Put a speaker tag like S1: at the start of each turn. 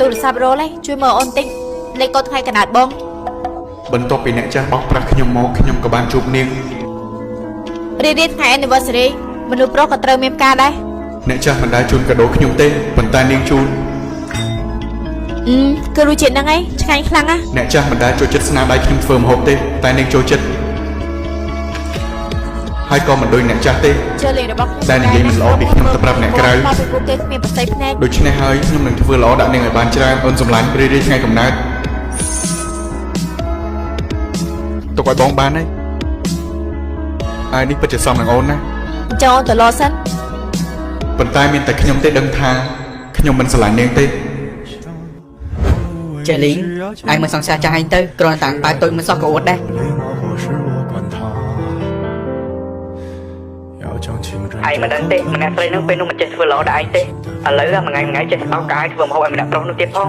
S1: ទូរស័ព្ទរលឯងជួយមើលអូនតិចលេខកូនថ្ងៃកណាត់បង
S2: បន្ទាប់ពីអ្នកចាស់បោះប្រាស់ខ្ញុំមកខ្ញុំក៏បានជួបនាង
S1: រៀបថ្ងៃ anniversary មនុស្សប្រុសក៏ត្រូវមានផ្កាដែរ
S2: អ្នកចាស់មិនដែលជូនកាដូខ្ញុំទេប៉ុន្តែនាងជូន
S1: គឺរសជាតិហ្នឹងឯងឆ្ងាញ់ខ្លាំងណាស់
S2: អ្នកចាស់មិនដែលចូលចិត្តស្នាដៃខ្ញុំធ្វើម្ហូបទេតែនាងចូលចិត្តហើយក៏មិនដូចអ្នកចាស់ទេ
S1: ជឿលេងរបស់ខ្ញុំ
S2: តែនិយាយមិនល្អពីខ្ញុំទៅប្រាប់អ្នកក្រៅ
S1: មកពីពួកគេគ្មានប្រសិទ្ធភ្នែក
S2: ដូច្នេះហើយខ្ញុំនឹងធ្វើល្អដាក់នាងឲ្យបានច្រើនអូនសម្លាញ់រីថ្ងៃកំណើតទុកឲ្យបងបានហើយហើយនេះពិតជាសមនឹងអូនណា
S1: ចោលទៅលោសិន
S2: ប៉ុន្តែមានតែខ្ញុំទេដឹងថាខ្ញុំមិនស្រឡាញ់នាងទេ
S3: ចេះលីងឯងមិនសង្សារចាស់ឯងទៅគ្រាន់តែប៉ែតូចមិនសោះក៏អួតដែរឯងមិនដឹងទេម្នាក់ស្រីនឹងពេលនោះមិនចេះធ្វើល្អដល់ឯងទេឥឡូវមួយថ្ងៃចេះបោកកាយធ្វើម្ហូបឲ្យម្នាក់ប្រុសនោះទៀតផង